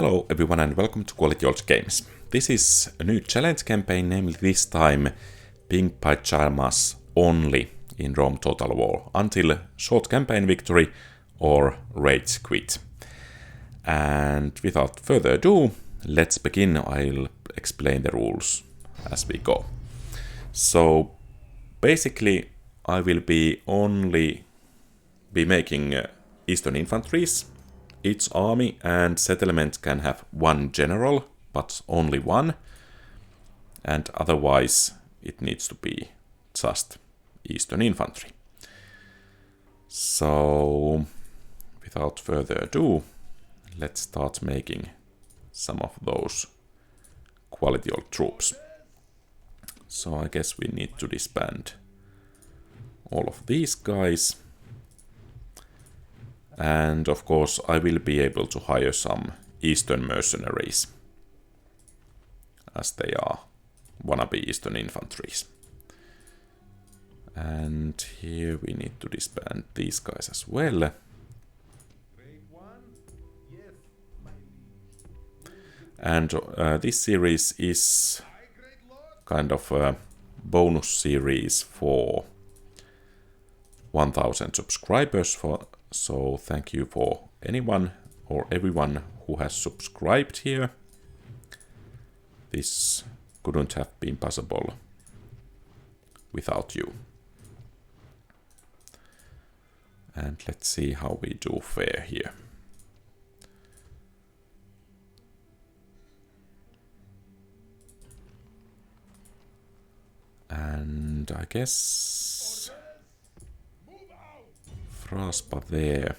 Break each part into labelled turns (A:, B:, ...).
A: Hello everyone and welcome to QualityOldGames. This is a new challenge campaign, namely this time Pink Pyjamas only in Rome Total War until short campaign victory or rage quit. And without further ado, let's begin. I'll explain the rules as we go. So basically I will be only making Eastern Infantries. Each army and settlement can have one general, but only one. And otherwise it needs to be just Eastern Infantry. So without further ado, let's start making some of those quality old troops. So I guess we need to disband all of these guys. And of course I will be able to hire some Eastern Mercenaries, as they are wannabe Eastern Infantries. And here we need to disband these guys as well. And this series is kind of a bonus series for 1000 subscribers. So thank you for anyone or everyone who has subscribed here. This couldn't have been possible without you. And let's see how we do fare here. And I guess Fraspa there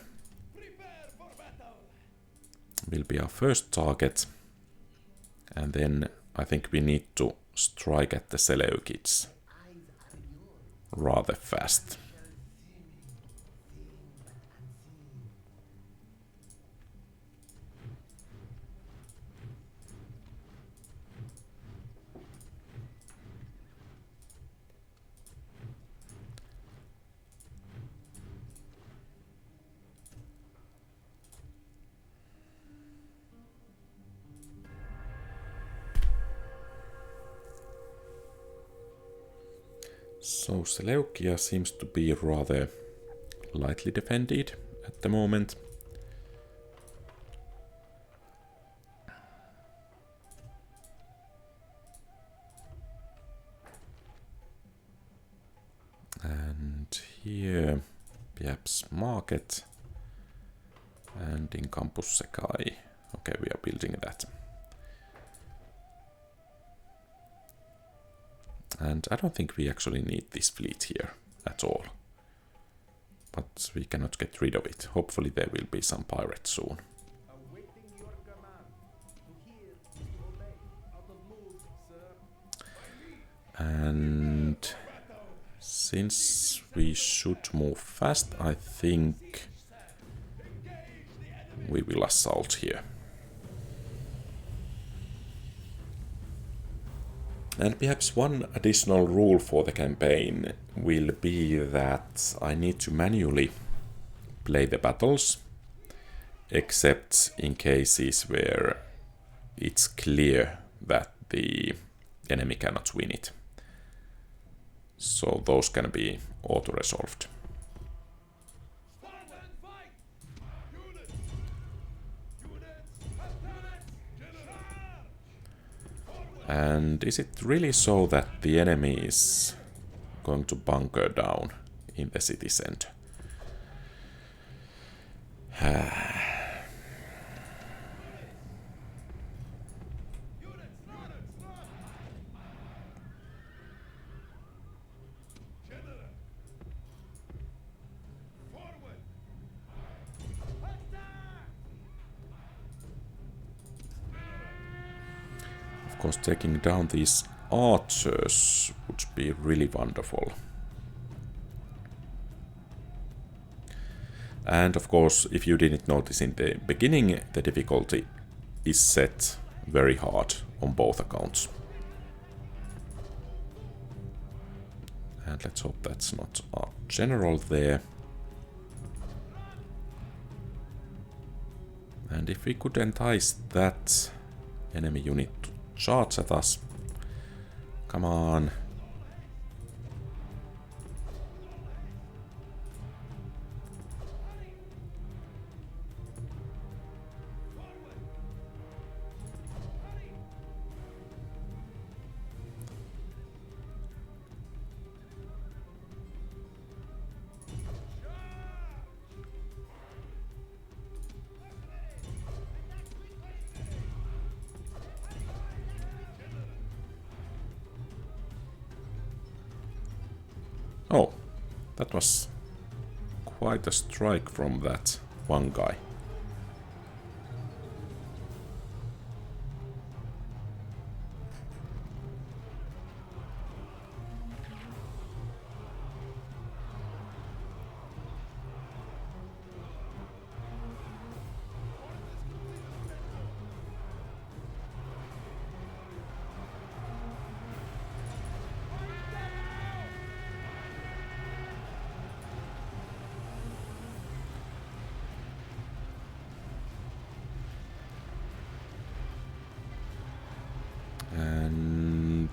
A: will be our first target, and then I think we need to strike at the Seleucids rather fast. So Seleucia seems to be rather lightly defended at the moment. And here perhaps market, and in Campus Sekai. Okay, we are building that. And I don't think we actually need this fleet here at all. But we cannot get rid of it. Hopefully there will be some pirates soon. And since we should move fast, I think we will assault here. And perhaps one additional rule for the campaign will be that I need to manually play the battles, except in cases where it's clear that the enemy cannot win it. So those can be auto-resolved. And is it really so that the enemy is going to bunker down in the city center? Of course, taking down these archers would be really wonderful. And of course, if you didn't notice in the beginning, the difficulty is set very hard on both accounts. And let's hope that's not our general there. And if we could entice that enemy unit to charge at us. Come on. Oh, that was quite a strike from that one guy. And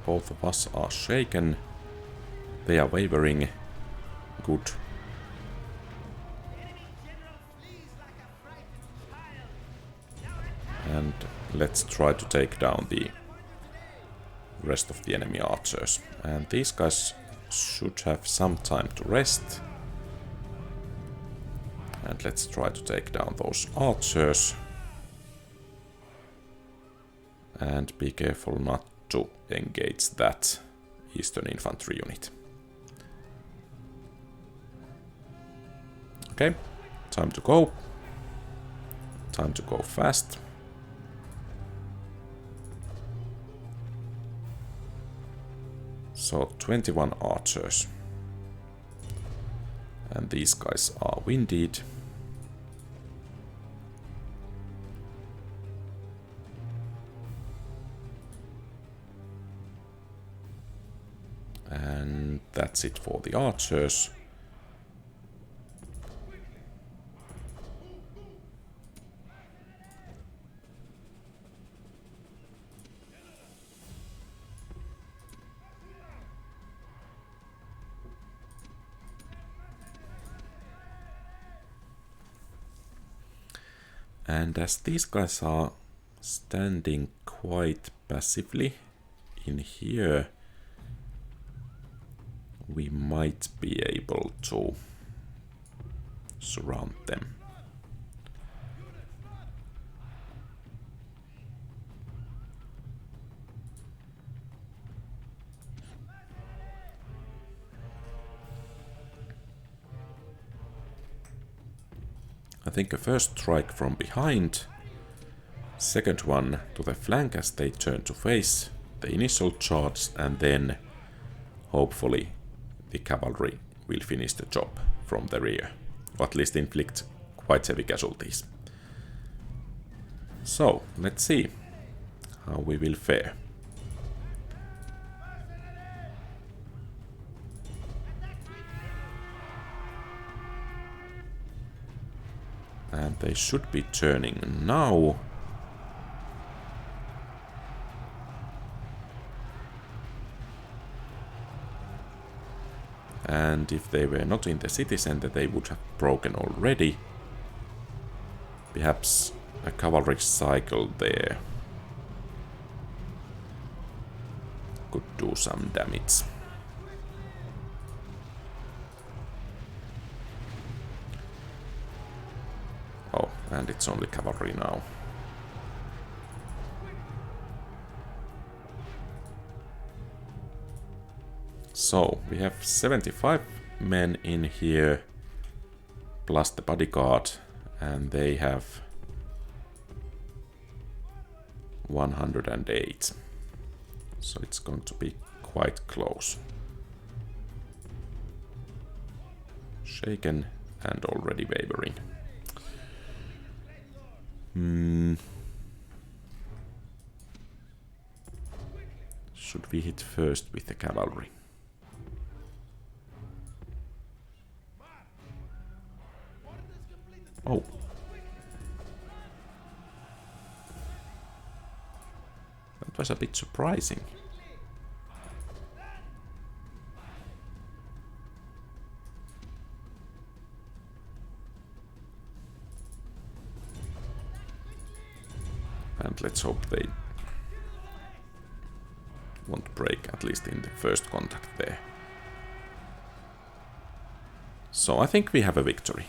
A: both of us are shaken. They are wavering. Good. And let's try to take down the rest of the enemy archers. And these guys should have some time to rest. And let's try to take down those archers. And be careful not to engage that Eastern Infantry unit. Okay, time to go. Time to go fast. So 21 archers. And these guys are winded. And that's it for the archers. And as these guys are standing quite passively in here, we might be able to surround them. I think a first strike from behind, second one to the flank as they turn to face the initial charge, and then hopefully the cavalry will finish the job from the rear, or at least inflict quite heavy casualties. So, let's see how we will fare. And they should be turning now. And if they were not in the city center, they would have broken already. Perhaps a cavalry cycle there could do some damage. Oh, and it's only cavalry now. So, we have 75 men in here, plus the bodyguard, and they have 108. So it's going to be quite close. Shaken and already wavering. Should we hit first with the cavalry? Oh, That was a bit surprising. And let's hope they won't break, at least in the first contact there. So I think we have a victory.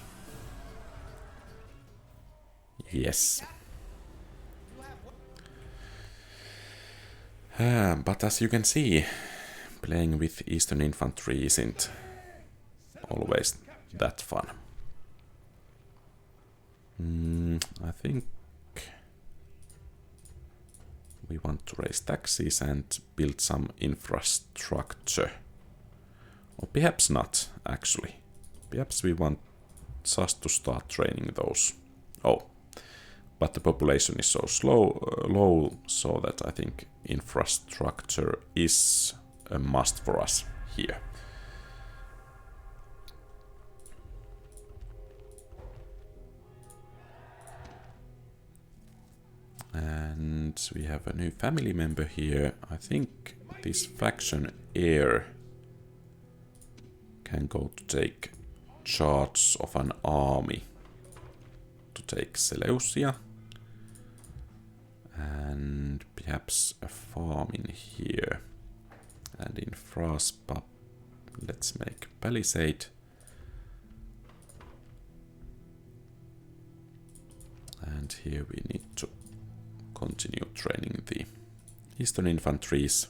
A: Yes. But as you can see, playing with Eastern Infantry isn't always that fun. I think we want to raise taxes and build some infrastructure. Or perhaps not, actually. Perhaps we want just to start training those. Oh, but the population is so low, so that I think infrastructure is a must for us here. And we have a new family member here. I think this faction heir can go to take charge of an army to take Seleucia. And perhaps a farm in here. And in Fraspa, let's make palisade. And here we need to continue training the Eastern Infantries.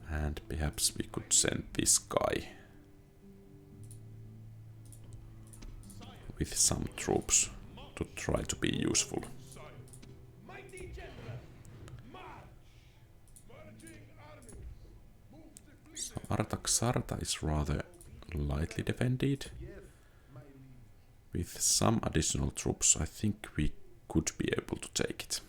A: And perhaps we could send this guy with some troops to try to be useful. So Artaxarta is rather lightly defended. With some additional troops, I think we could be able to take it.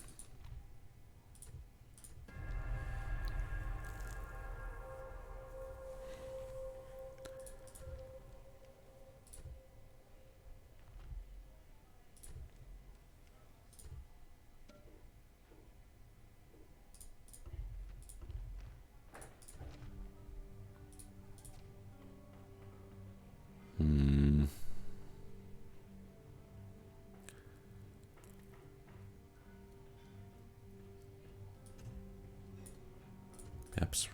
A: Perhaps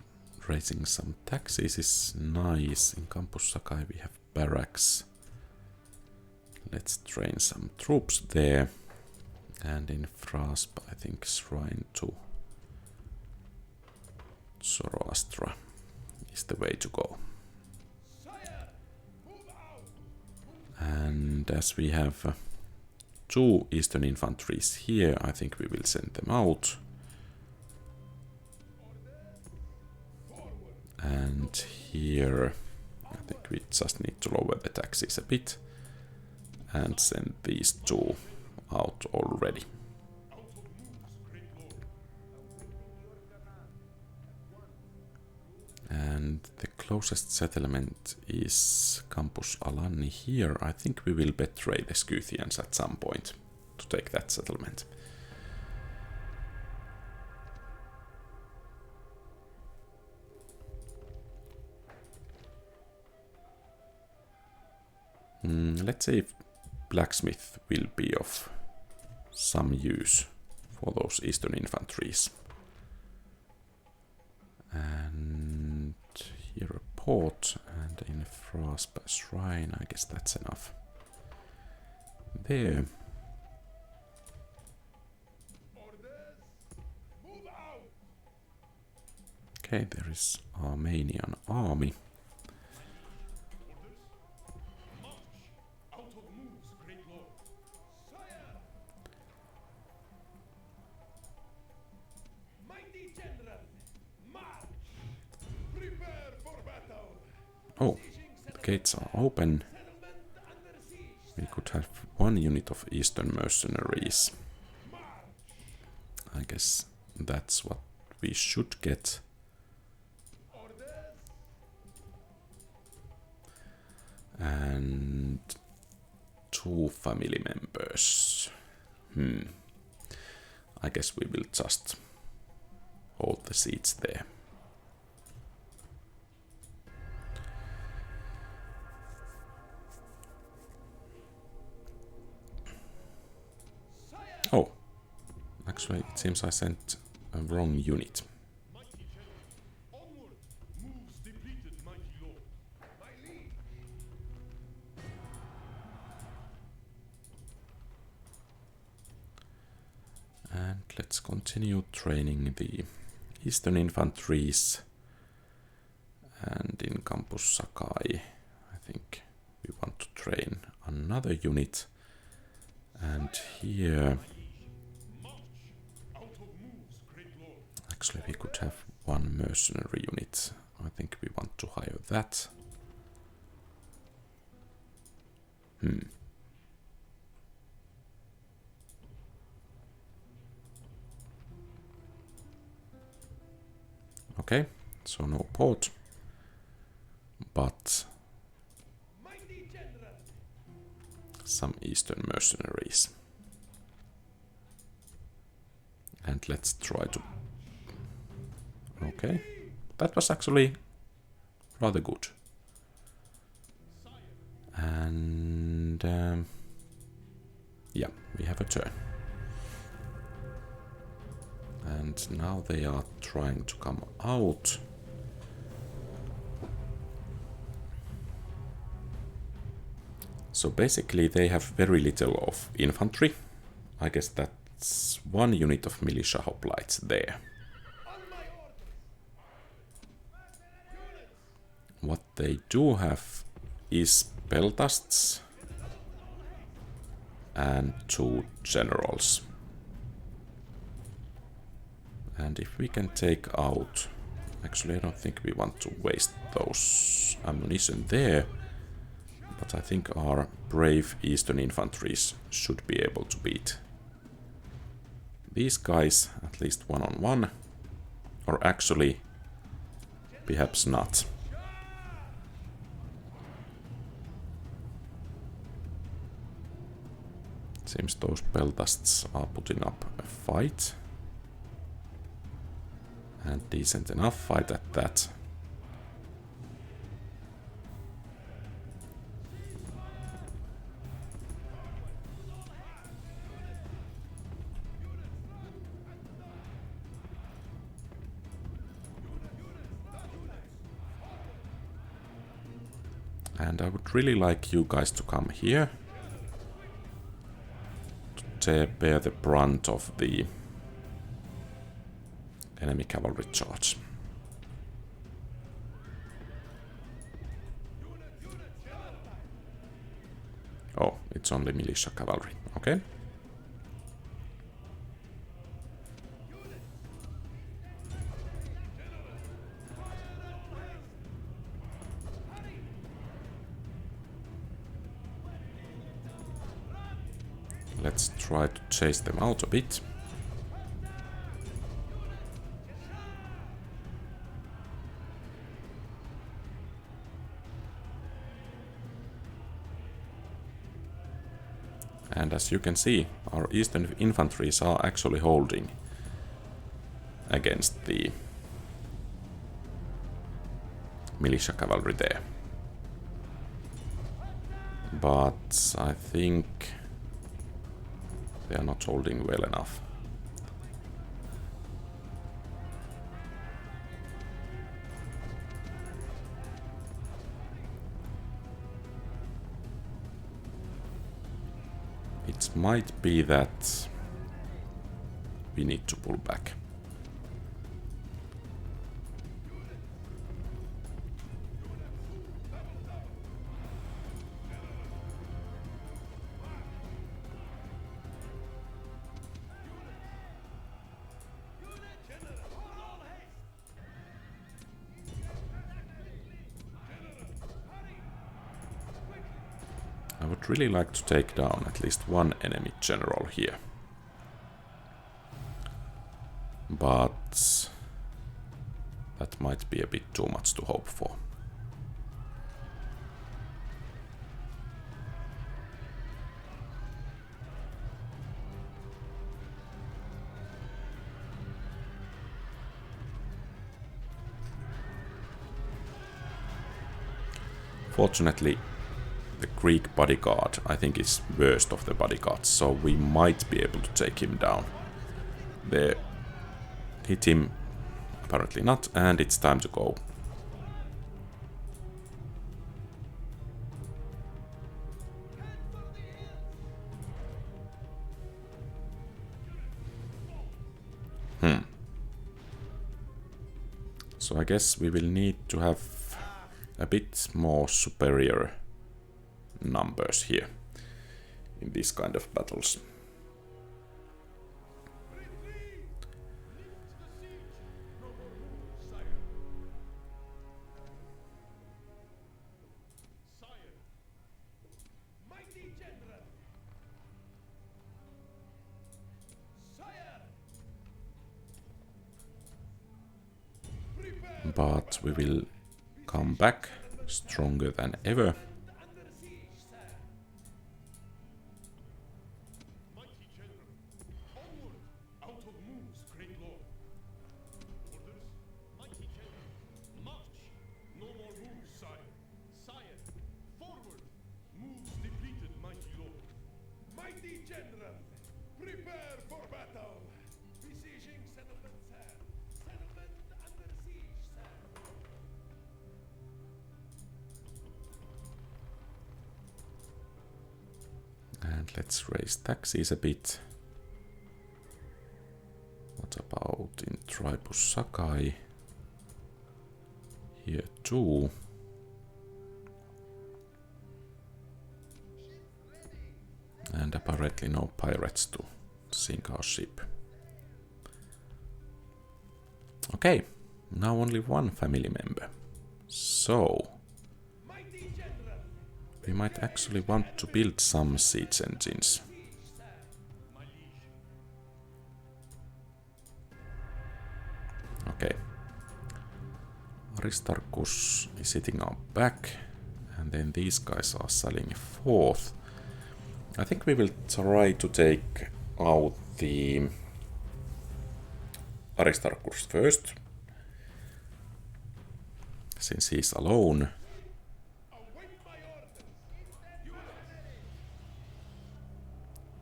A: raising some taxes is nice. In Campus Sakai we have barracks. Let's train some troops there. And in Fraspa I think shrine to Zoroastra is the way to go. And as we have two Eastern Infantries here, I think we will send them out. And here, I think we just need to lower the taxes a bit and send these two out already. And the closest settlement is Campus Alani here. I think we will betray the Scythians at some point to take that settlement. Let's see if blacksmith will be of some use for those Eastern Infantries. And here a port and in Fraspa shrine, I guess that's enough. There. Okay, there is Armenian army. Oh, the gates are open. We could have one unit of Eastern Mercenaries. I guess that's what we should get. And two family members. I guess we will just hold the seats there. Oh, actually it seems I sent a wrong unit. And let's continue training the Eastern Infantries. And in Campus Sakai, I think we want to train another unit. And here, actually we could have one mercenary unit. I think we want to hire that. Okay, so no port, but some Eastern Mercenaries. And let's try to... Okay, that was actually rather good. And yeah, we have a turn. And now they are trying to come out. So basically they have very little of infantry. I guess that's one unit of militia hoplites there. What they do have is peltasts and 2 generals. And if we can take out... Actually, I don't think we want to waste those ammunition there. But I think our brave Eastern Infantries should be able to beat these guys, at least one-on-one. Or actually, perhaps not. Seems those peltasts are putting up a fight. And decent enough fight at that. And I would really like you guys to come here to bear the brunt of the enemy cavalry charge. Oh, it's only militia cavalry. Okay. Let's try to chase them out a bit. And as you can see, our Eastern Infantries are actually holding against the militia cavalry there. But I think they are not holding well enough. It might be that we need to pull back. I would really like to take down at least one enemy general here. But that might be a bit too much to hope for. Unfortunately, the Greek bodyguard, I think, is worst of the bodyguards, so we might be able to take him down. There. Hit him. Apparently not, and it's time to go. So I guess we will need to have a bit more superior numbers here in these kind of battles. But we will come back stronger than ever. And let's raise taxes a bit. What about in Tribus Sakai? Here too. And apparently no pirates to sink our ship. Okay, now only one family member. So we might actually want to build some siege engines. Okay. Aristarchus is sitting on back, and then these guys are selling forth. I think we will try to take out the Aristarchus first, since he's alone.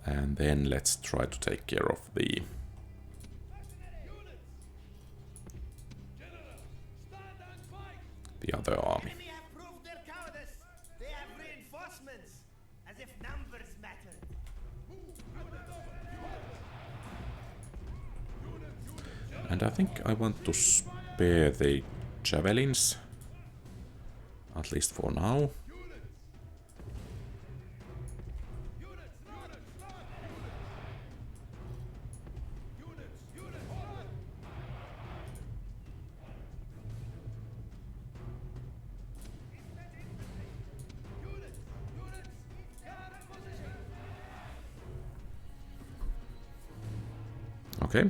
A: And then let's try to take care of the other army. And I think I want to spare the javelins, at least for now. Okay.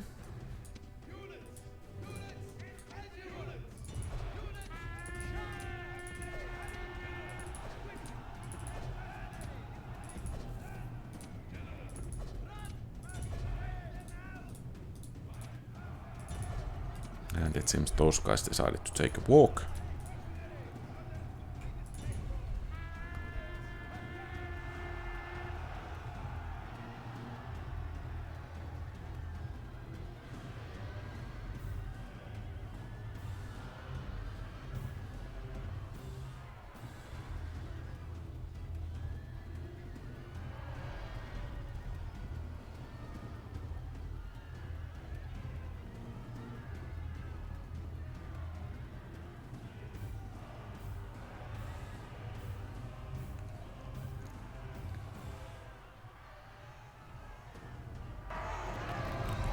A: And it seems those guys decided to take a walk.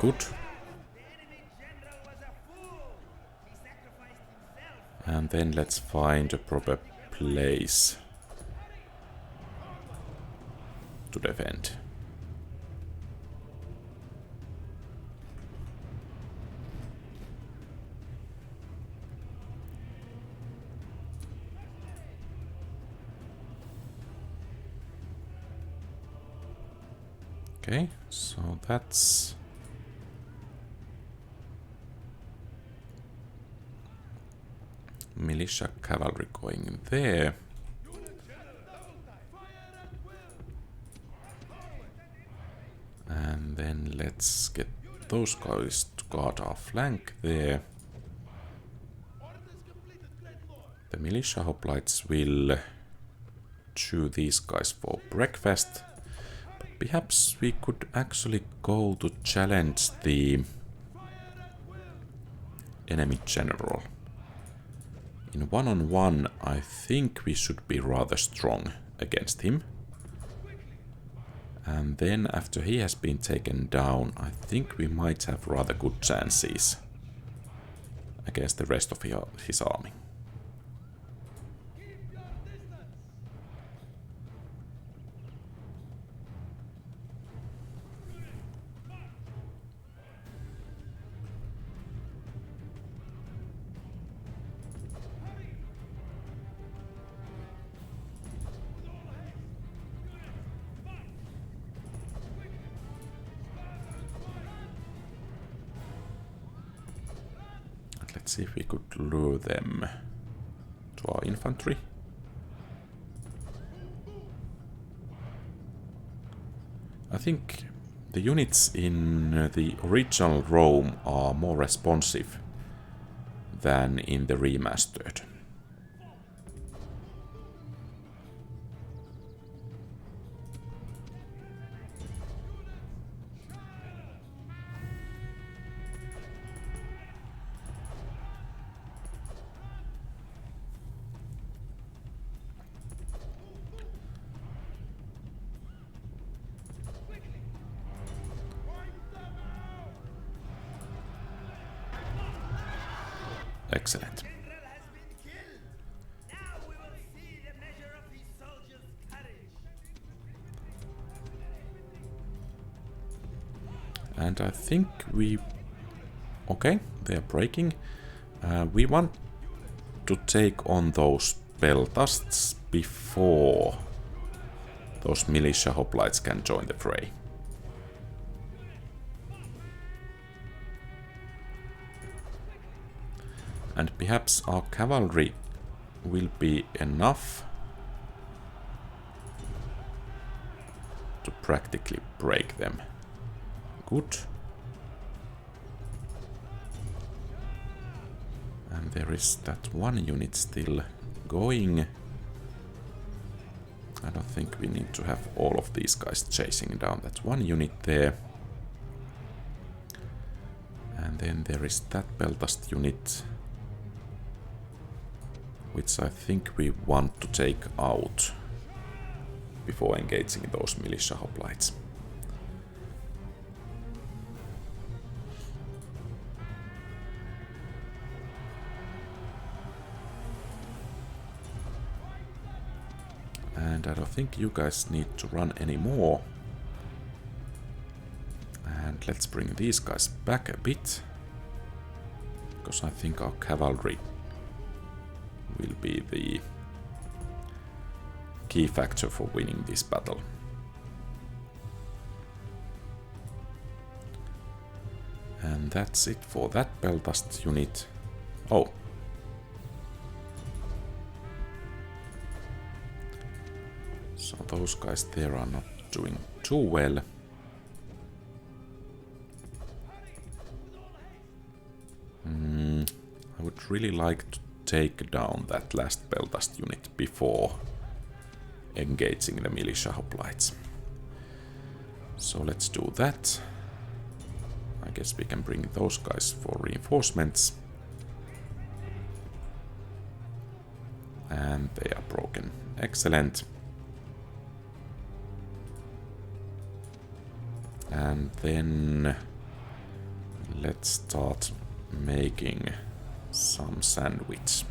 A: Good. And then let's find a proper place to defend. Okay, so that's militia cavalry going there. And then let's get those guys to guard our flank there. The militia hoplites will chew these guys for breakfast. But perhaps we could actually go to challenge the enemy general. In one-on-one, I think we should be rather strong against him. And then after he has been taken down, I think we might have rather good chances against the rest of his army. Let's see if we could lure them to our infantry. I think the units in the original Rome are more responsive than in the remastered. Excellent. And I think we... Okay, they are breaking. We want to take on those peltasts before those militia hoplites can join the fray. And perhaps our cavalry will be enough to practically break them. Good. And there is that one unit still going. I don't think we need to have all of these guys chasing down that one unit there. And then there is that peltast unit, which I think we want to take out before engaging those militia hoplites. And I don't think you guys need to run anymore. And let's bring these guys back a bit, because I think our cavalry will be the key factor for winning this battle. And that's it for that peltast unit. Oh. So those guys there are not doing too well. I would really like to take down that last peltast unit before engaging the militia hoplites. So let's do that. I guess we can bring those guys for reinforcements. And they are broken. Excellent. And then let's start making some sandwich.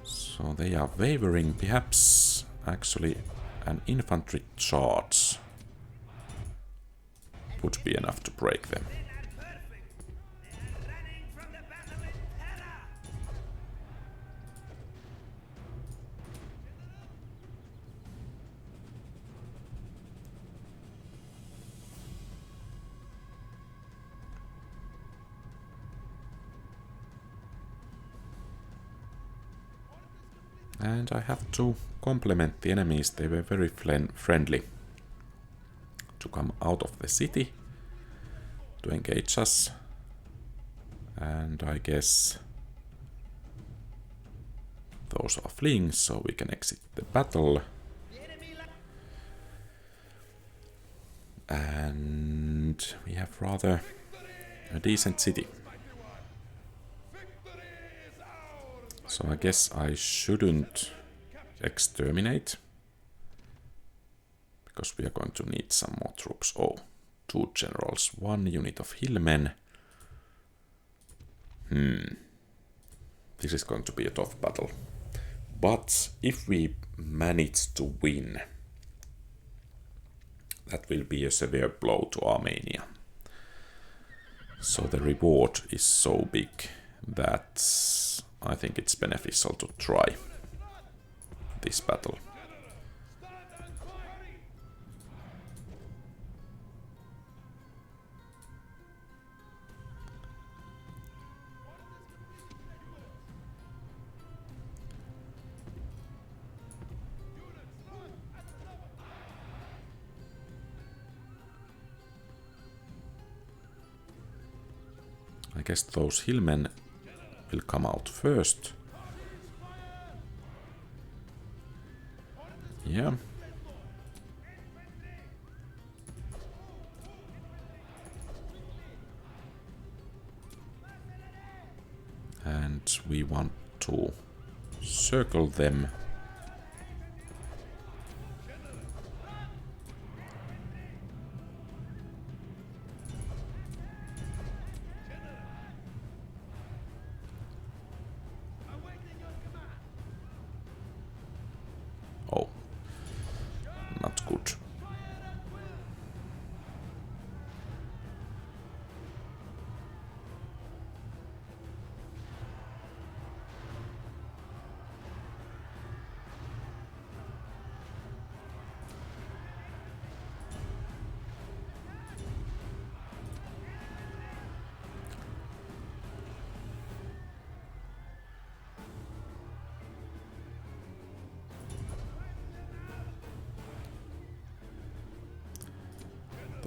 A: So they are wavering. Perhaps actually an infantry charge would be enough to break them. And I have to compliment the enemies. They were very friendly to come out of the city to engage us. And I guess those are fleeing, so we can exit the battle. And we have rather a decent city. So I guess I shouldn't exterminate, because we are going to need some more troops. Oh, 2 generals, 1 unit of hillmen. This is going to be a tough battle. But if we manage to win, that will be a severe blow to Armenia. So the reward is so big that I think it's beneficial to try this battle. I guess those hillmen will come out first. Yeah. And we want to circle them. Oh, not good.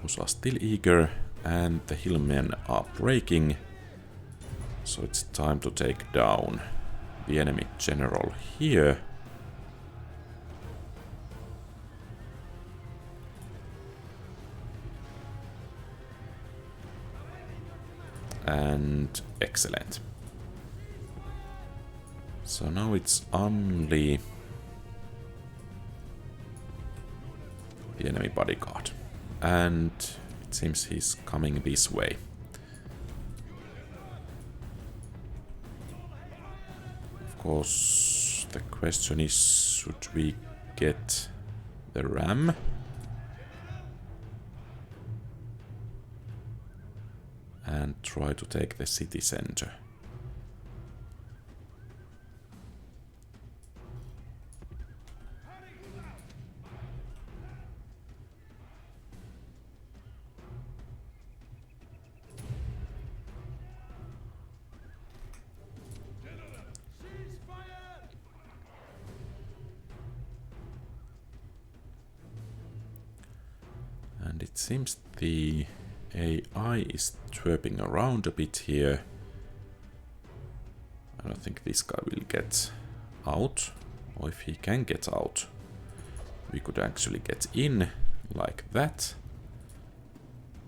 A: Those are still eager, and the hillmen are breaking. So it's time to take down the enemy general here. And excellent. So now it's only the enemy bodyguard. And it seems he's coming this way. Of course, the question is, should we get the ram? And try to take the city center. And it seems the AI is twerping around a bit here. I don't think this guy will get out. Or if he can get out, we could actually get in like that.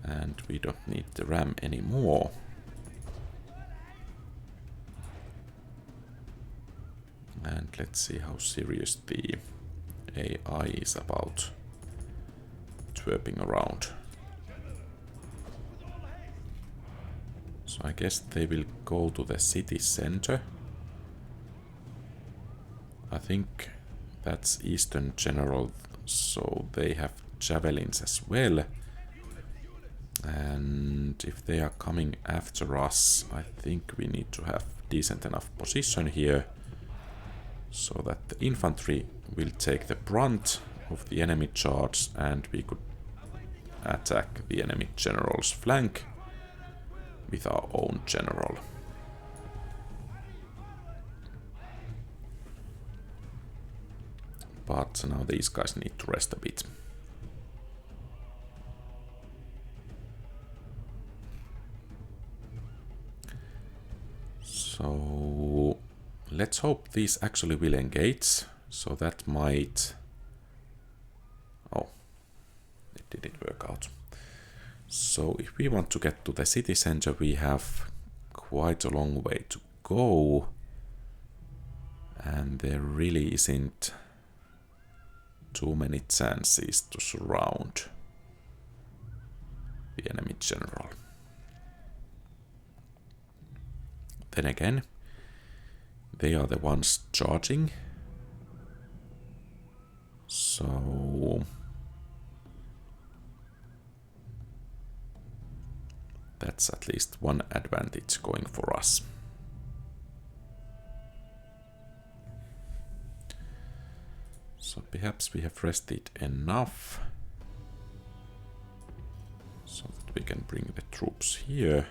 A: And we don't need the ram anymore. And let's see how serious the AI is about twerping around. So I guess they will go to the city center. I think that's Eastern General, so they have javelins as well. And if they are coming after us, I think we need to have decent enough position here so that the infantry will take the brunt of the enemy charge and we could attack the enemy general's flank with our own general. but now these guys need to rest a bit. So let's hope these actually will engage. So that might... Oh, it didn't work out. So if we want to get to the city center, we have quite a long way to go. And there really isn't too many chances to surround the enemy general. Then again, they are the ones charging. So that's at least one advantage going for us. So perhaps we have rested enough so that we can bring the troops here.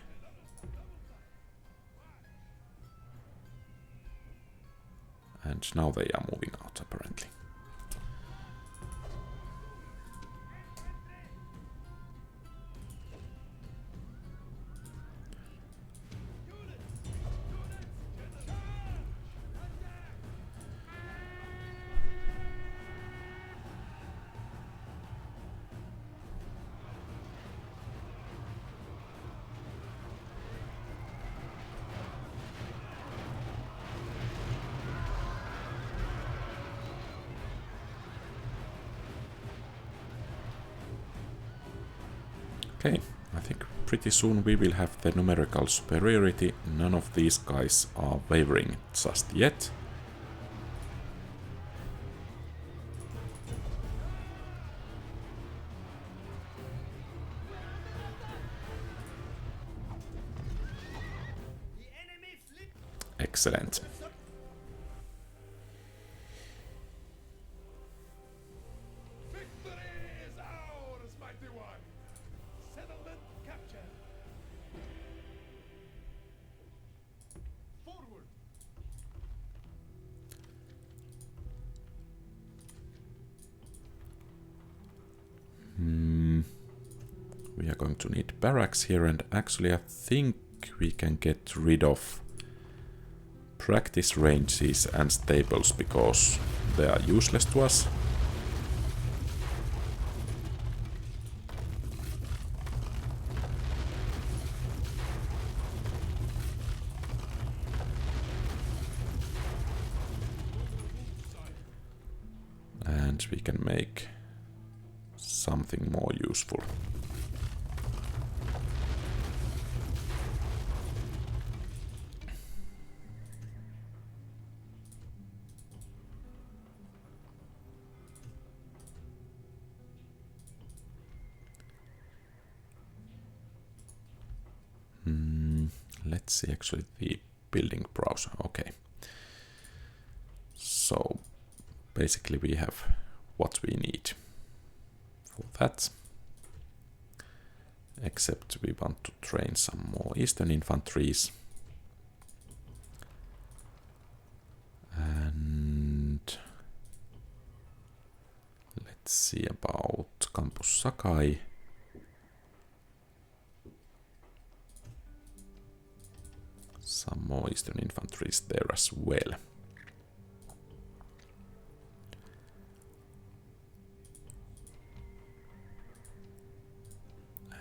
A: And now they are moving out, apparently. Okay, I think pretty soon we will have the numerical superiority. None of these guys are wavering just yet. Excellent. We are going to need barracks here, and actually I think we can get rid of practice ranges and stables because they are useless to us. And we can make something more useful. Let's see actually the building browser. Okay. So basically we have what we need for that. Except we want to train some more Eastern Infantries. And let's see about Campus Sakai. Some more Eastern Infantries there as well.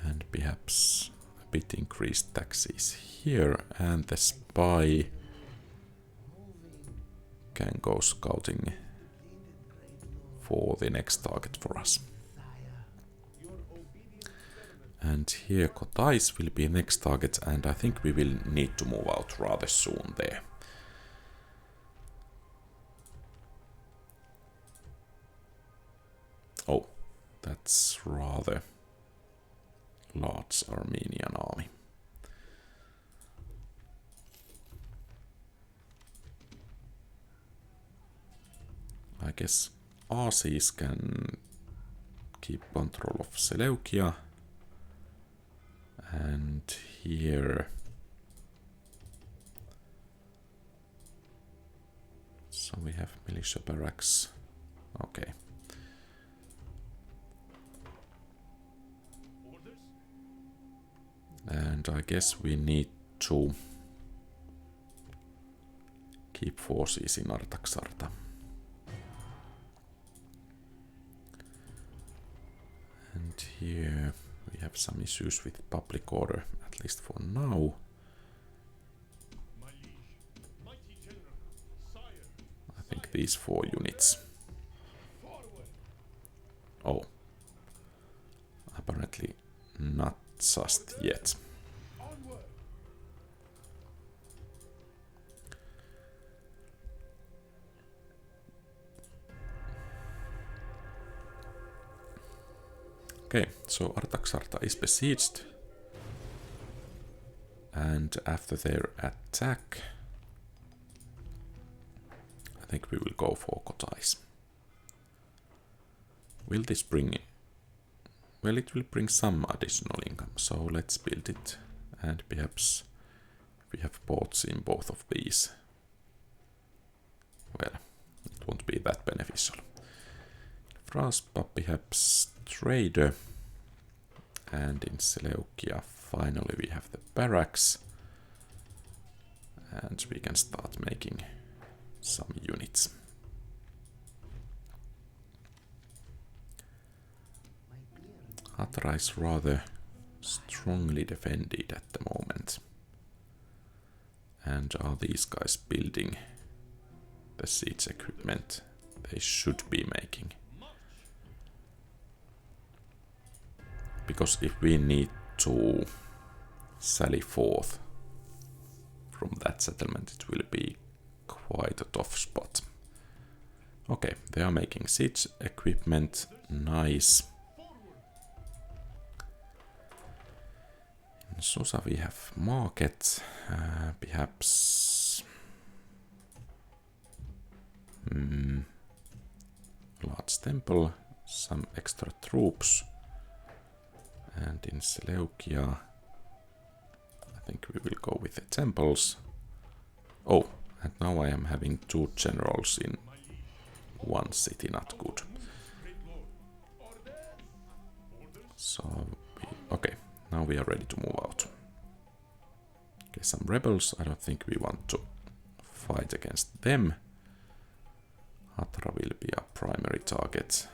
A: And perhaps a bit increased taxes here, and the spy can go scouting for the next target for us. And here Kotais will be next target, and I think we will need to move out rather soon there. Oh, that's rather large Armenian army. I guess Asis can keep control of Seleucia. And here, so we have militia barracks. Okay. And I guess we need to keep forces in Artaxarta. And here we have some issues with public order, at least for now. I think these 4 units. Oh. Apparently not just yet. Okay, so Artaxarta is besieged. And after their attack, I think we will go for Kotais. Will this bring... Well, it will bring some additional income, so let's build it. And perhaps we have ports in both of these. Well, it won't be that beneficial. Fraspa, perhaps trader. And in Seleucia, finally we have the barracks. And we can start making some units. Hatra is rather strongly defended at the moment. And are these guys building the siege equipment they should be making? Because if we need to sally forth from that settlement, it will be quite a tough spot. Okay, they are making siege equipment. Nice. In Susa we have market. Perhaps... large temple, some extra troops. And in Seleucia, I think we will go with the temples. Oh, and now I am having 2 generals in one city, not good. So, okay, now we are ready to move out. Okay, some rebels, I don't think we want to fight against them. Hatra will be a primary target.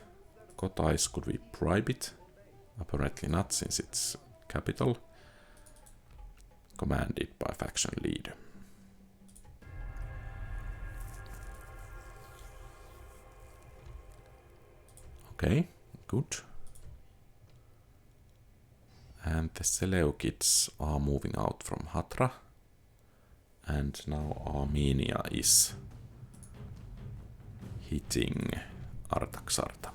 A: Kotais, could we bribe it? Apparently not, since it's capital. Commanded by faction leader. Okay, good. And the Seleucids are moving out from Hatra. And now Armenia is hitting Artaxarta.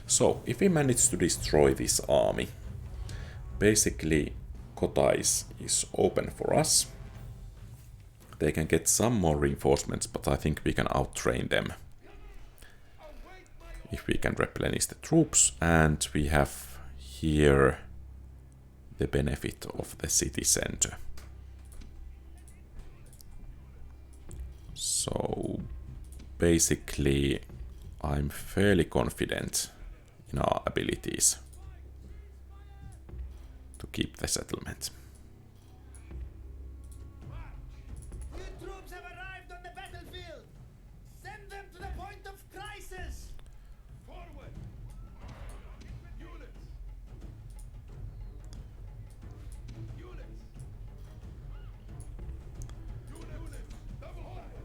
A: So, if we manage to destroy this army, basically Kotais is open for us. They can get some more reinforcements, but I think we can outtrain them. If we can replenish the troops, and we have here the benefit of the city center. So basically I'm fairly confident in our abilities to keep the settlement.
B: Your troops have arrived on the battlefield. Send them to the point of crisis. Forward. Units. Units. Units. Double fire.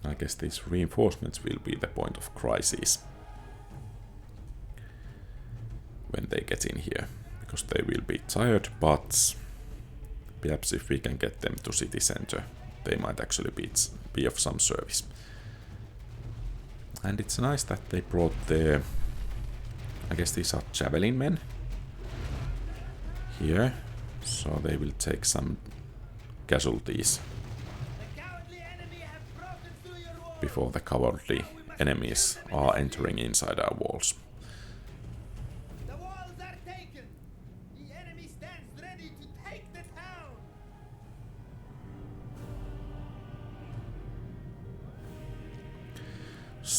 A: I guess these reinforcements will be the point of crisis when they get in here, because they will be tired, but perhaps if we can get them to city center, they might actually be of some service. And it's nice that they brought the, I guess these are javelin men here, so they will take some casualties before the cowardly enemies are entering inside our walls.
B: The walls are taken. The enemy stands ready to take the town.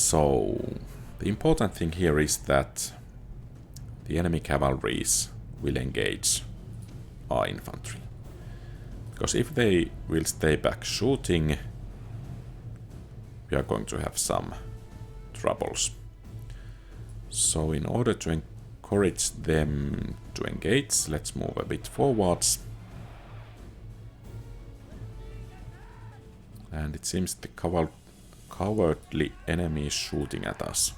A: So, the important thing here is that the enemy cavalries will engage our infantry. Because if they will stay back shooting, we are going to have some troubles. So in order to encourage them to engage, let's move a bit forwards. And it seems the cowardly enemy is shooting at us.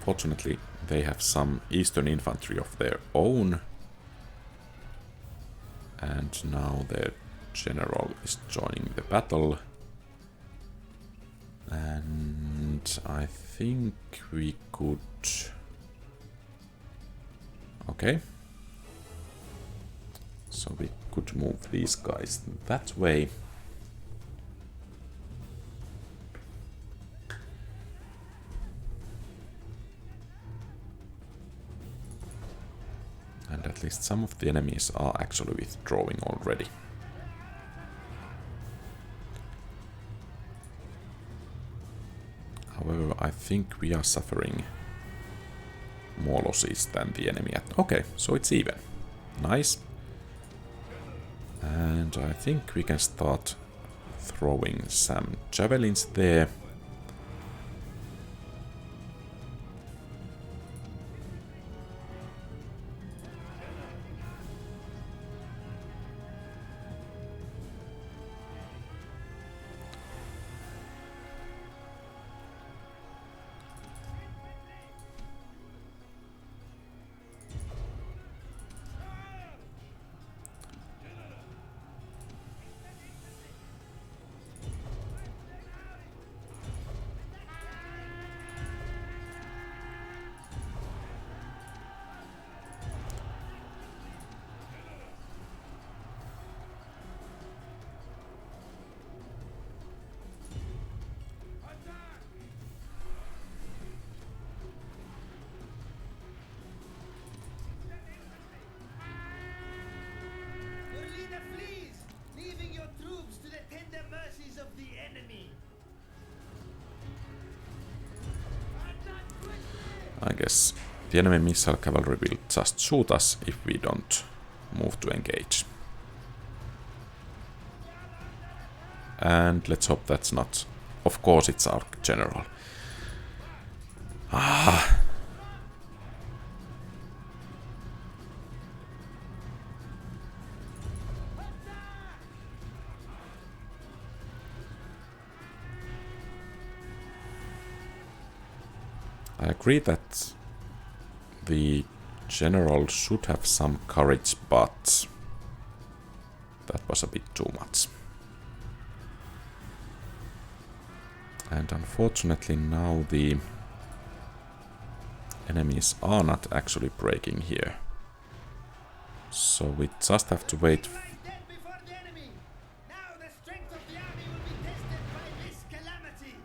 A: Fortunately, they have some Eastern Infantry of their own. And now their general is joining the battle. And I think we could... Okay. So we could move these guys that way. And at least some of the enemies are actually withdrawing already. However, I think we are suffering more losses than the enemy. Okay, so it's even. Nice. And I think we can start throwing some javelins there.
B: Your leader flees, leaving your troops to the tender mercies of the enemy.
A: I guess the enemy missile cavalry will just shoot us if we don't move to engage. And let's hope that's not... Of course it's our general. Ah! I agree that the general should have some courage, but that was a bit too much. And unfortunately now the enemies are not actually breaking here. So we just have to wait.
B: Is dead before the enemy. Now the strength of the army will be tested by this calamity.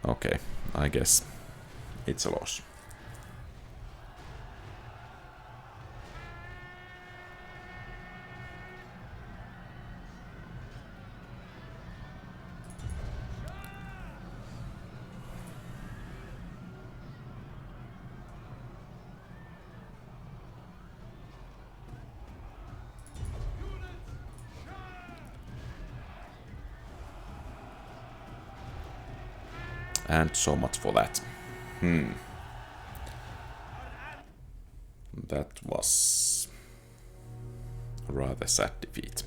A: Okay, I guess it's a loss. And so much for that. That was a rather sad defeat.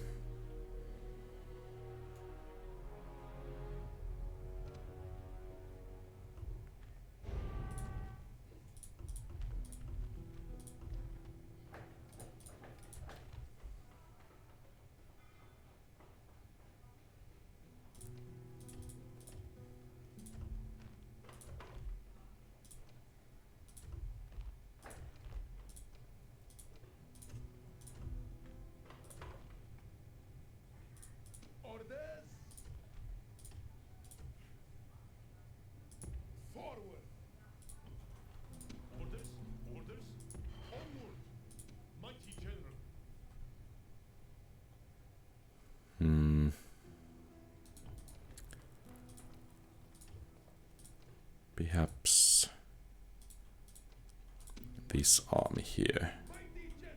A: this army here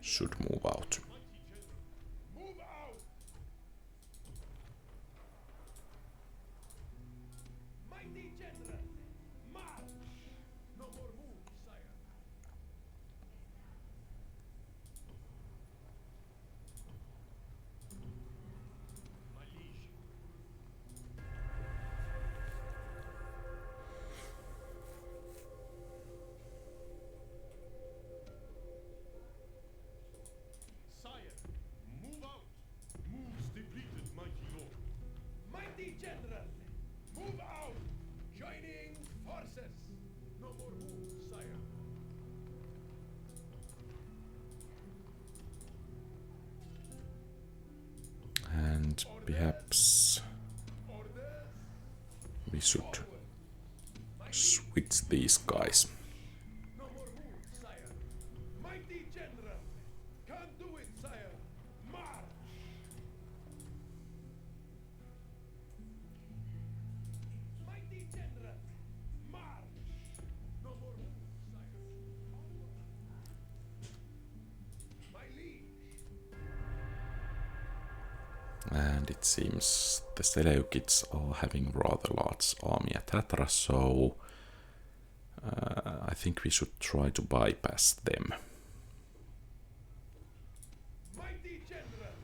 A: should move out.
B: Move out! Mighty general, march! No more moves, sire. My liege. Sire, move out! Moves depleted, mighty lord. Mighty general, move out! Joining forces! No more moves, sire.
A: And perhaps
B: Orders!
A: we should switch these guys.
B: No more moves, sire. Mighty general, can't do it, sire. March! Mighty general, march! No more moves, sire. My liege.
A: And it seems the Seleucids are having rather large army at Hatra, so I think we should try to bypass them.
B: Mighty general,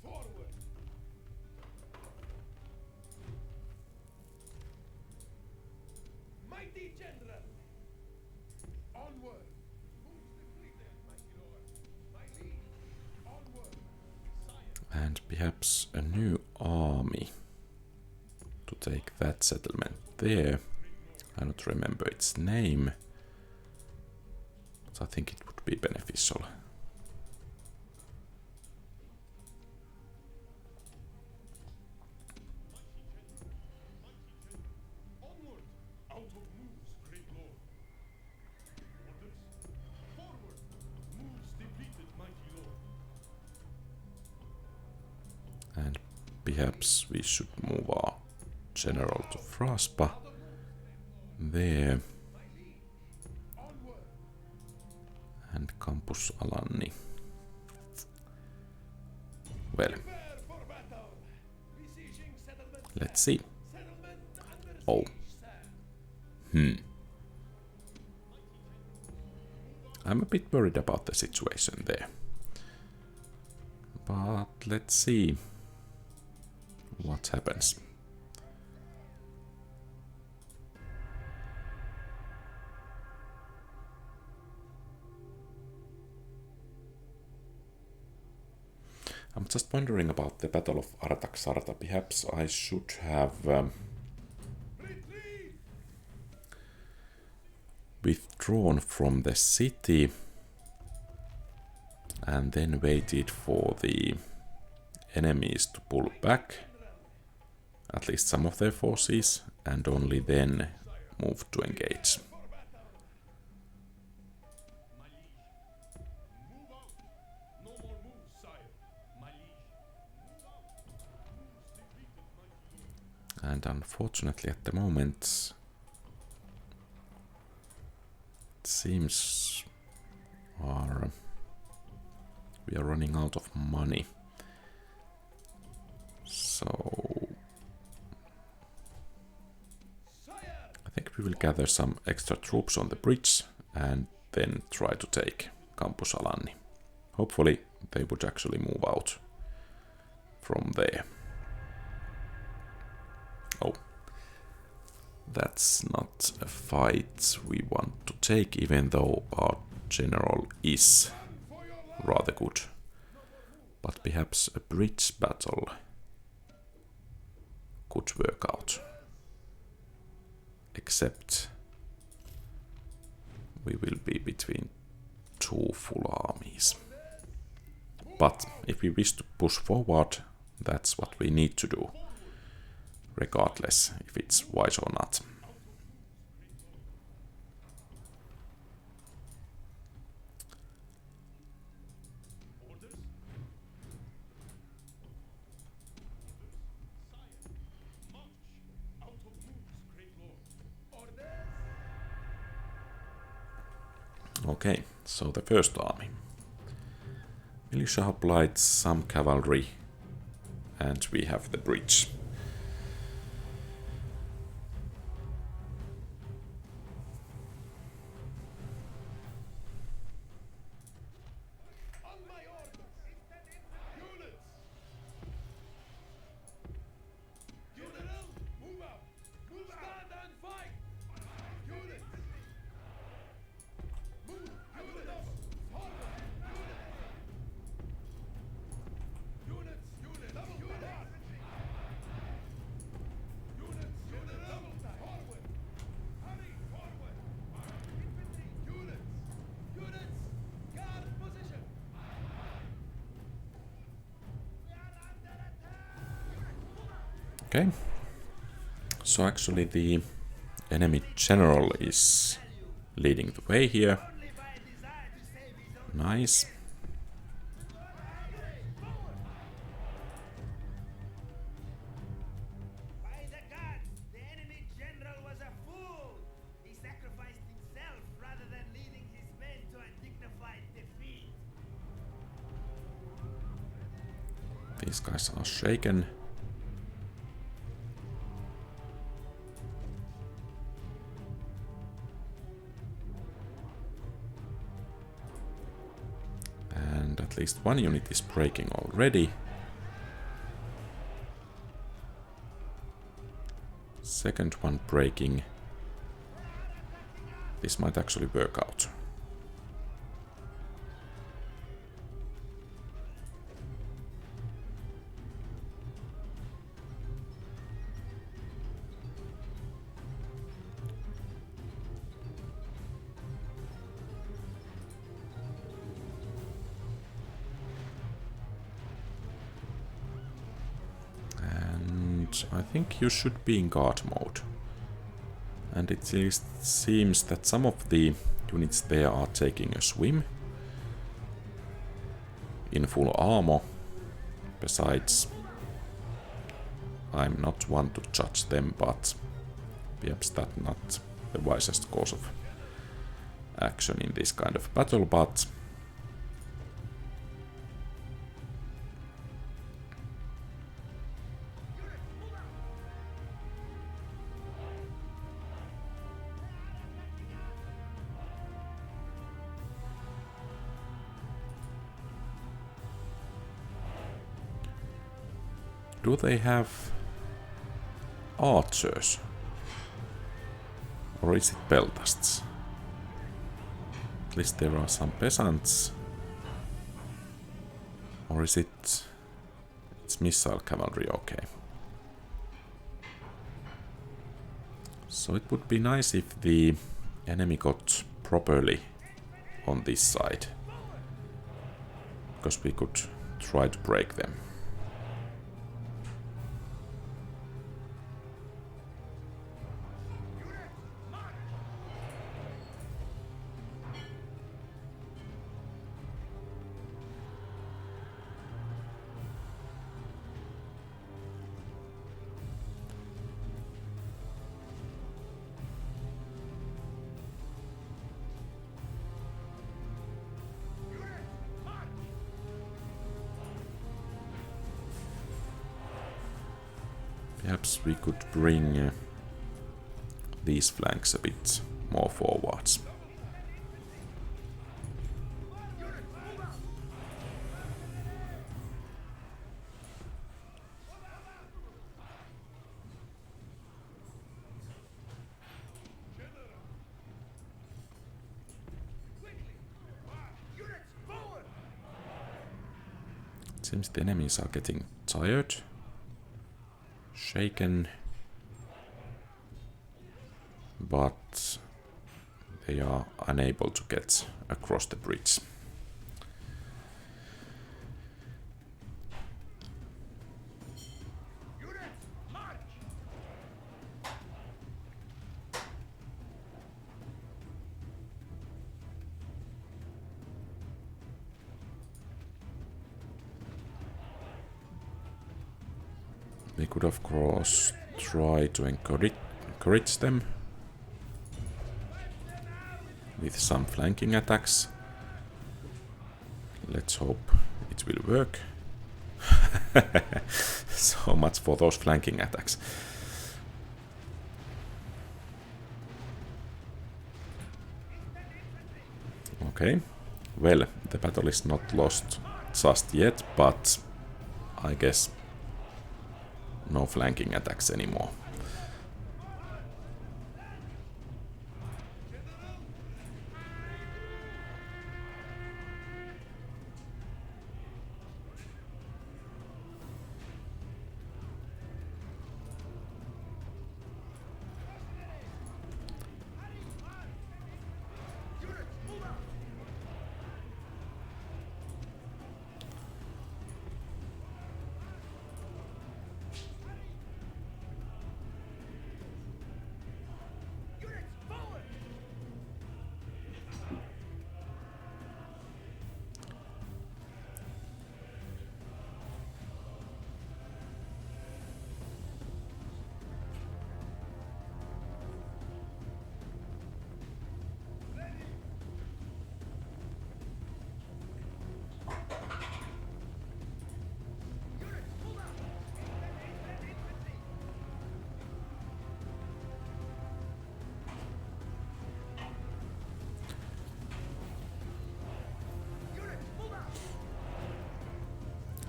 B: forward! Mighty general, onward! Moves depleted, mighty lord. My liege, onward! Sire,
A: And perhaps a new army to take that settlement there. I don't remember its name, but I think it would be beneficial.
B: onward! Out of moves, great lord. Orders, forward! Moves depleted, mighty lord.
A: And perhaps we should move our general to Fraspa there,
B: Onward!
A: and Campus Alanni. Well,
B: Prepare for battle! Besieging settlement.
A: let's see.
B: Settlement under
A: Oh.
B: siege, sir.
A: I'm a bit worried about the situation there. But let's see what happens. I'm just wondering about the Battle of Artaxarta. Perhaps I should have
B: Retreat!
A: withdrawn from the city and then waited for the enemies to pull back, at least some of their forces, and only then moved to engage.
B: For battle! My liege. Move out! No more moves, sire. My liege. Move out! Moves depleted, mighty lord.
A: And unfortunately at the moment it seems we are running out of money. So
B: Sire!
A: I think we will gather some extra troops on the bridge and then try to take Campus Alanni. Hopefully they would actually move out from there. Oh, that's not a fight we want to take, even though our general is
B: For your life!
A: rather good. But perhaps a bridge battle could work out. Except we will be between two full armies. But if we wish to push forward, that's what we need to do, regardless if it's wise or not.
B: Orders? Sire! March! Out of moves, great lord. Orders?
A: Okay, so the first army. Militia hoplites, some cavalry, and we have the bridge.
B: On my orders! Eastern Infantry! Units! General, move out! Move out! Stand and fight! Units! Move! Units! Forward! Units! Units! Double units! Units! Units! Double time! Forward! Hurry! Forward! Infantry! Units! Units! Guard position! We are under attack!
A: Okay. So actually the enemy general is leading the way here.
B: Only by a desire to save his own.
A: Nice.
B: By the gods, the enemy general was a fool. He sacrificed himself rather than leading his men to a dignified defeat.
A: These guys are shaken. And at least one unit is breaking already. Second one breaking. This might actually work out. I think you should be in guard mode. And it seems that some of the units there are taking a swim in full armor. Besides, I'm not one to judge them, but perhaps that's not the wisest course of action in this kind of battle, but do they have archers? Or is it peltasts? At least there are some peasants. Or is it... it's missile cavalry, okay. So it would be nice if the enemy got properly on this side. Because we could try to break them. Perhaps we could bring these flanks a bit more forwards. It seems the enemies are getting tired. Shaken, but they are unable to get across the bridge. We could of course try to encourage them. with some flanking attacks. Let's hope it will work. So much for those flanking attacks. Okay, well, the battle is not lost just yet, but I guess no flanking attacks anymore.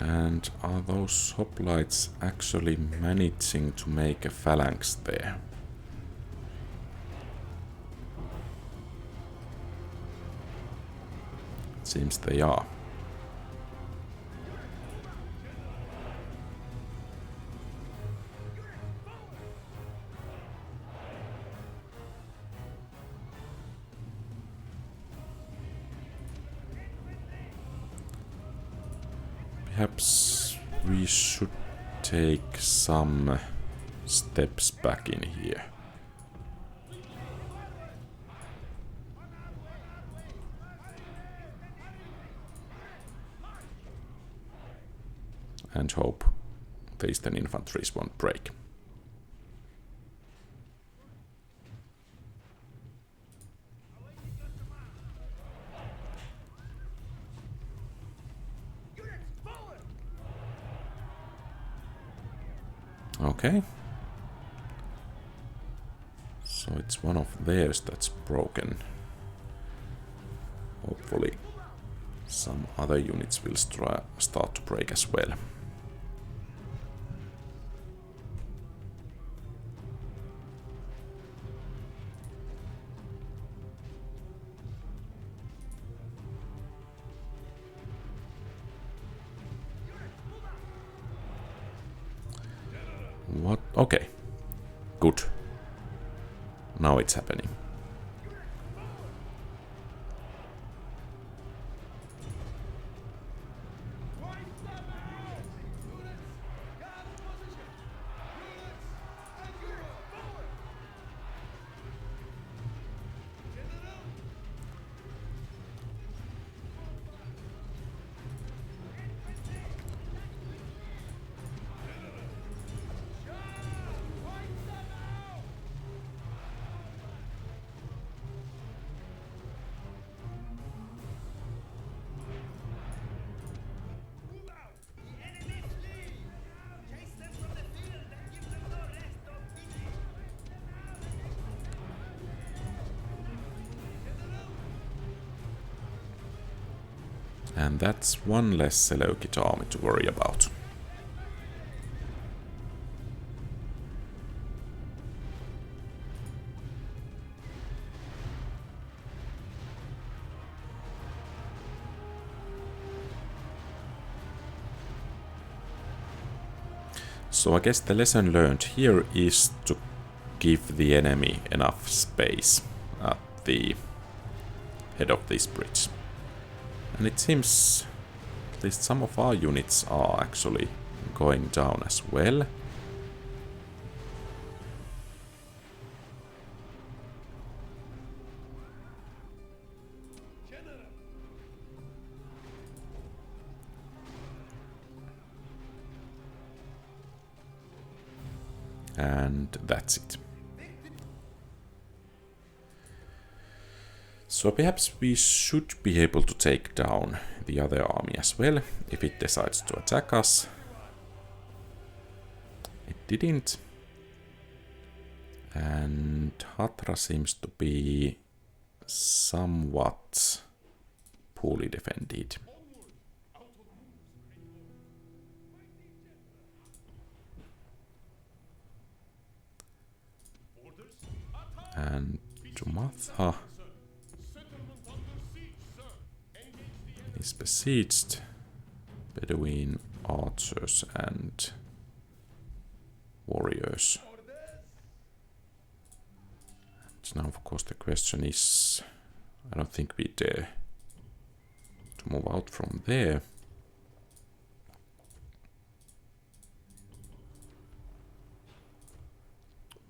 A: And are those hoplites actually managing to make a phalanx there? It seems they are. Perhaps we should take some steps back in here. And hope the Eastern Infantries won't break. Okay. So it's one of theirs that's broken. Hopefully some other units will start to break as well. What? Okay. Good. Now it's happening. And that's one less Seleukid army to worry about. So I guess the lesson learned here is to give the enemy enough space at the head of this bridge. And it seems at least some of our units are actually going down as well. And that's it. So perhaps we should be able to take down the other army as well, if it decides to attack us. It didn't. And Hatra seems to be somewhat poorly defended. And Dumatha is besieged. Bedouin archers and warriors. And now, of course, the question is, I don't think we dare to move out from there.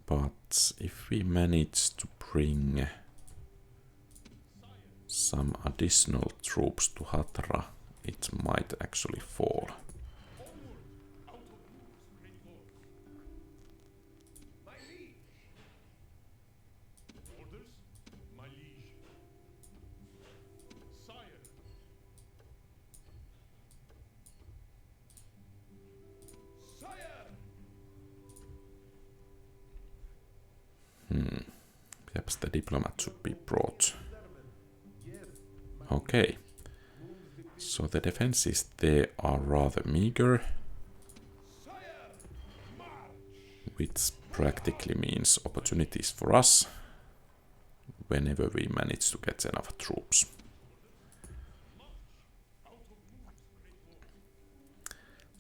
A: But if we manage to bring some additional troops to Hatra, it might actually fall. Perhaps the diplomat should be brought. Okay. So the defenses there are rather meager, which practically means opportunities for us whenever we manage to get enough troops.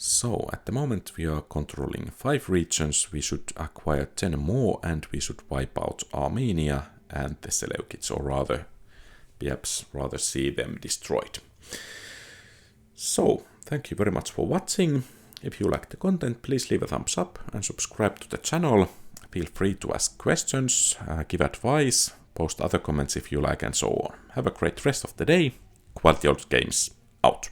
A: So at the moment we are controlling 5 regions. We should acquire 10 more and we should wipe out Armenia and the Seleucids, or rather, perhaps rather see them destroyed. So, thank you very much for watching. If you like the content, please leave a thumbs up and subscribe to the channel. Feel free to ask questions, give advice, post other comments if you like, and so on. Have a great rest of the day. QualityOldGames out.